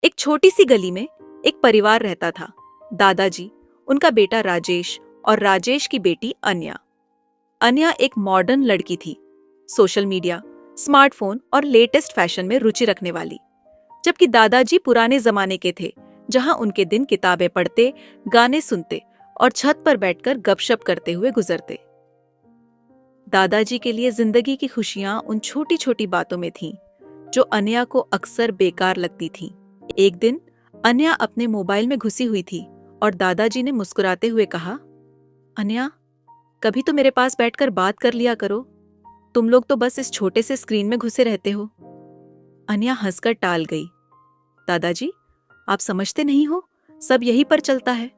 एक छोटी सी गली में एक परिवार रहता था। दादाजी, उनका बेटा राजेश और राजेश की बेटी अन्या। अन्या एक मॉडर्न लड़की थी, सोशल मीडिया, स्मार्टफोन और लेटेस्ट फैशन में रुचि रखने वाली। जबकि दादाजी पुराने जमाने के थे, जहां उनके दिन किताबें पढ़ते, गाने सुनते और छत पर बैठकर गपशप करते हुए गुजरते। दादाजी के लिए जिंदगी की खुशियां उन छोटी छोटी बातों में थीं, जो अन्या को अक्सर बेकार लगती थीं। एक दिन अन्या अपने मोबाइल में घुसी हुई थी और दादाजी ने मुस्कुराते हुए कहा, अन्या, कभी तो मेरे पास बैठकर बात कर लिया करो। तुम लोग तो बस इस छोटे से स्क्रीन में घुसे रहते हो। अन्या हंसकर टाल गई। दादाजी, आप समझते नहीं हो, सब यहीं पर चलता है।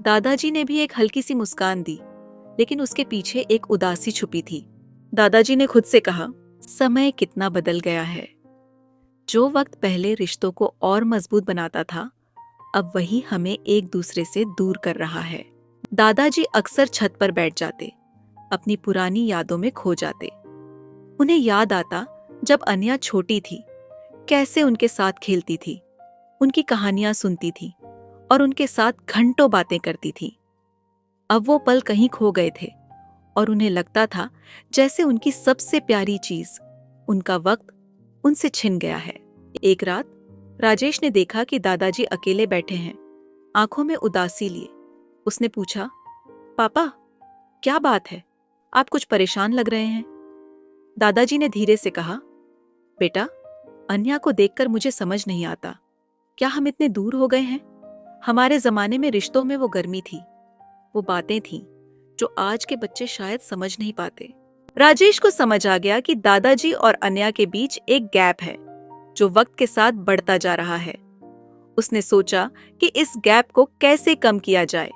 दादाजी ने भी एक हल्की सी मुस्कान दी, लेकिन उसके पीछे एक उदासी छुपी थी। दादाजी ने खुद से कहा, समय कितना बदल गया है। जो वक्त पहले रिश्तों को और मजबूत बनाता था, अब वही हमें एक दूसरे से दूर कर रहा है। दादाजी अक्सर छत पर बैठ जाते, अपनी पुरानी यादों में खो जाते। उन्हें याद आता जब अन्या छोटी थी, कैसे उनके साथ खेलती थी, उनकी कहानियां सुनती थी और उनके साथ घंटों बातें करती थी। अब वो पल कहीं खो गए थे और उन्हें लगता था जैसे उनकी सबसे प्यारी चीज, उनका वक्त, उनसे छिन गया है। एक रात राजेश ने देखा कि दादाजी अकेले बैठे हैं, आंखों में उदासी लिए। उसने पूछा, पापा, क्या बात है? आप कुछ परेशान लग रहे हैं। दादाजी ने धीरे से कहा, बेटा, अन्या को देखकर मुझे समझ नहीं आता, क्या हम इतने दूर हो गए हैं? हमारे जमाने में रिश्तों में वो गर्मी थी, वो बातें थीं जो आज के बच्चे शायद समझ नहीं पाते। राजेश को समझ आ गया कि दादाजी और अन्या के बीच एक गैप है, जो वक्त के साथ बढ़ता जा रहा है। उसने सोचा कि इस गैप को कैसे कम किया जाए,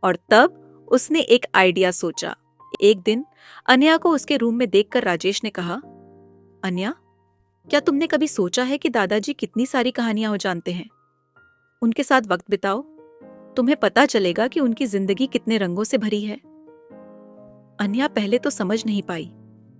और तब उसने एक आइडिया सोचा। एक दिन अन्या को उसके रूम में देखकर राजेश ने कहा, अन्या, क्या तुमने कभी सोचा है कि दादाजी कितनी सारी कहानियां हो जानते हैं? उनके साथ वक्त बिताओ, तुम्हें पता चलेगा कि उनकी जिंदगी कितने रंगों से भरी है। अन्या पहले तो समझ नहीं पाई,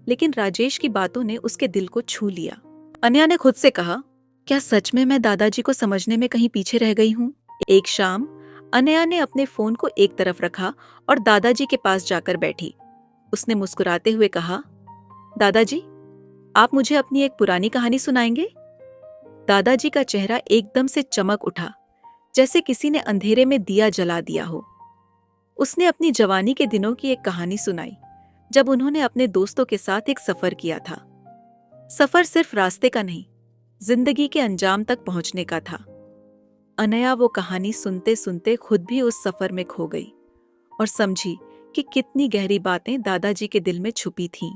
लेकिन राजेश की बातों ने उसके दिल को छू लिया। अन्या ने खुद से कहा, क्या सच में मैं दादाजी को समझने में कहीं पीछे रह गई हूँ? एक शाम अन्या ने अपने फोन को एक तरफ रखा और दादाजी के पास जाकर बैठी। उसने मुस्कुराते हुए कहा, दादाजी, आप मुझे अपनी एक पुरानी कहानी सुनाएंगे? दादाजी का चेहरा एकदम से चमक उठा, जैसे किसी ने अंधेरे में दिया जला दिया हो। उसने अपनी जवानी के दिनों की एक कहानी सुनाई, जब उन्होंने अपने दोस्तों के साथ एक सफर किया था। सफर सिर्फ रास्ते का नहीं, जिंदगी के अंजाम तक पहुंचने का था। अन्या वो कहानी सुनते सुनते खुद भी उस सफर में खो गई और समझी कि कितनी गहरी बातें दादाजी के दिल में छुपी थीं।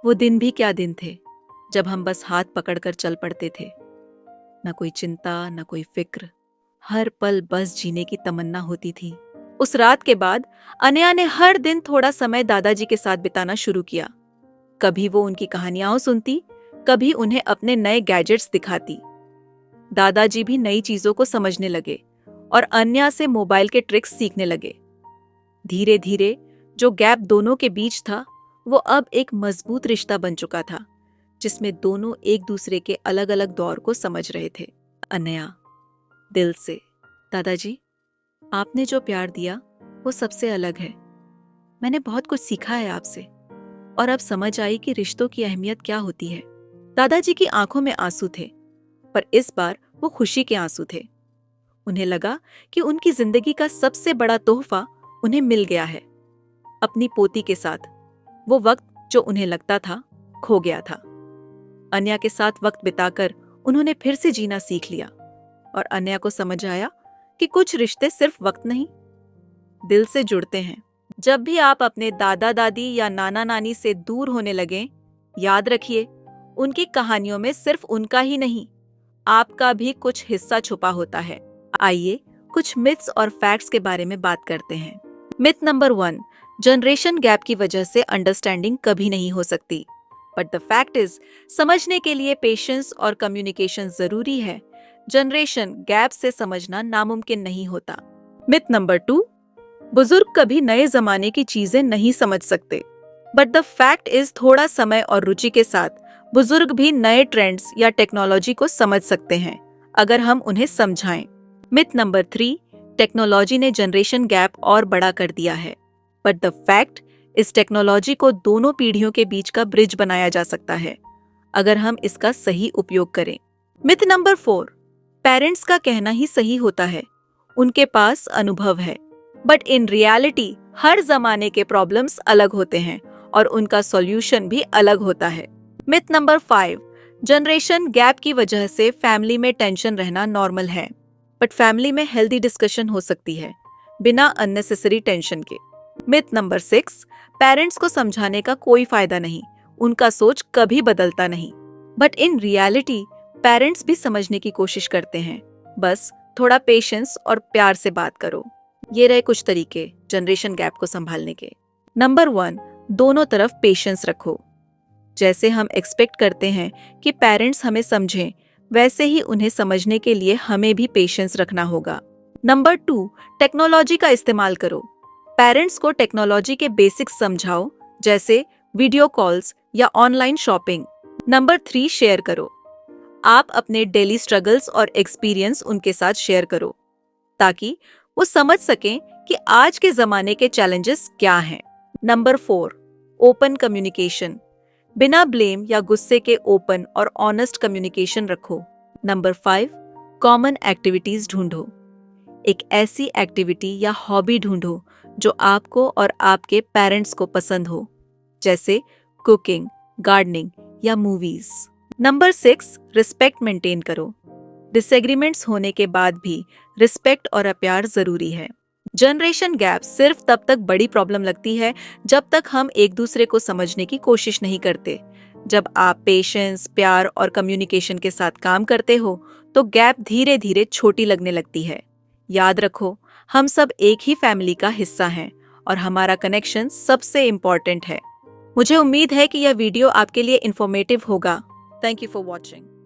वो दिन भी क्या दिन थे, जब हम बस हाथ पकड़कर चल पड़ते थे। न कोई चिंता, न कोई फिक्र, हर पल बस जीने की तमन्ना होती थी। उस रात के बाद अन्या ने हर दिन थोड़ा समय दादाजी के साथ बिताना शुरू किया। कभी वो उनकी कहानियां सुनती, कभी उन्हें अपने नए गैजेट्स दिखाती। दादाजी भी नई चीजों को समझने लगे और अन्या से मोबाइल के ट्रिक्स सीखने लगे। धीरे धीरे जो गैप दोनों के बीच था, वो अब एक मजबूत रिश्ता बन चुका था, जिसमें दोनों एक दूसरे के अलग अलग दौर को समझ रहे थे। अन्या, दिल से, दादाजी, आपने जो प्यार दिया वो सबसे अलग है। मैंने बहुत कुछ सीखा है आपसे, और अब समझ आई कि रिश्तों की अहमियत क्या होती है। दादाजी की आंखों में आंसू थे, पर इस बार वो खुशी के आंसू थे। उन्हें लगा कि उनकी जिंदगी का सबसे बड़ा तोहफा उन्हें मिल गया है, अपनी पोती के साथ, वो वक्त जो उन्हें लगता था खो गया था। अन्या के साथ वक्त बिताकर उन्होंने फिर से जीना सीख लिया, और अन्या को समझ आया कि कुछ रिश्ते सिर्फ वक्त नहीं, दिल से जुड़ते हैं। जब भी आप अपने दादा दादी या नाना नानी से दूर होने लगें, याद रखिए, उनकी कहानियों में सिर्फ उनका ही नहीं, आपका भी कुछ हिस्सा छुपा होता है। आइए कुछ मिथ्स और फैक्ट्स के बारे में बात करते हैं। मिथ नंबर 1, जनरेशन गैप की वजह से अंडरस्टैंडिंग कभी नहीं हो सकती। बट द फैक्ट इज, समझने के लिए पेशेंस और कम्युनिकेशन जरूरी है। जनरेशन गैप से समझना नामुमकिन नहीं होता। मिथ नंबर 2, बुजुर्ग कभी नए जमाने की चीजें नहीं समझ सकते। बट द फैक्ट इज, थोड़ा समय और रुचि के साथ बुजुर्ग भी नए ट्रेंड्स या टेक्नोलॉजी को समझ सकते हैं, अगर हम उन्हें समझाएं। मिथ नंबर 3, टेक्नोलॉजी ने जनरेशन गैप और बड़ा कर दिया है। बट द फैक्ट, इस टेक्नोलॉजी को दोनों पीढ़ियों के बीच का ब्रिज बनाया जा सकता है, अगर हम इसका सही उपयोग करें। मिथ नंबर 4, पेरेंट्स का कहना ही सही होता है, उनके पास अनुभव है। बट इन रियलिटी हर जमाने के प्रॉब्लम्स अलग होते हैं और उनका सॉल्यूशन भी अलग होता है। मिथ नंबर 5, जनरेशन गैप की वजह से फैमिली में टेंशन रहना नॉर्मल है। बट फैमिली में हेल्दी डिस्कशन हो सकती है, बिना अननेसेसरी टेंशन के। मिथ नंबर 6, पेरेंट्स को समझाने का कोई फायदा नहीं, उनका सोच कभी बदलता नहीं। बट इन रियलिटी पेरेंट्स भी समझने की कोशिश करते हैं, बस थोड़ा पेशेंस और प्यार से बात करो। ये रहे कुछ तरीके जनरेशन गैप को संभालने के। नंबर 1, दोनों तरफ पेशेंस रखो। जैसे हम एक्सपेक्ट करते हैं कि पेरेंट्स हमें समझें, वैसे ही उन्हें समझने के लिए हमें भी पेशेंस रखना होगा। नंबर 2, टेक्नोलॉजी का इस्तेमाल करो। पेरेंट्स को टेक्नोलॉजी के बेसिक्स समझाओ, जैसे वीडियो कॉल्स या ऑनलाइन शॉपिंग। नंबर 3, शेयर करो। आप अपने डेली स्ट्रगल्स और एक्सपीरियंस उनके साथ शेयर करो, ताकि वो समझ सकें कि आज के जमाने के चैलेंजेस क्या हैं। Number 4, open communication. बिना ब्लेम या गुस्से के ओपन और ऑनेस्ट कम्युनिकेशन रखो। नंबर 5, कॉमन एक्टिविटीज ढूंढो। एक ऐसी एक्टिविटी या हॉबी ढूंढो जो आपको और आपके पेरेंट्स को पसंद हो, जैसे कुकिंग, गार्डनिंग या मूवीज। नंबर 6, रिस्पेक्ट मेंटेन करो। डिसएग्रीमेंट्स होने के बाद भी रिस्पेक्ट और प्यार जरूरी है। जनरेशन गैप सिर्फ तब तक बड़ी प्रॉब्लम लगती है जब तक हम एक दूसरे को समझने की कोशिश नहीं करते। जब आप पेशेंस, प्यार और कम्युनिकेशन के साथ काम करते हो तो गैप धीरे धीरे छोटी लगने लगती है। याद रखो, हम सब एक ही फैमिली का हिस्सा हैं और हमारा कनेक्शन सबसे इम्पोर्टेंट है। मुझे उम्मीद है कि यह वीडियो आपके लिए इंफॉर्मेटिव होगा। Thank you for watching.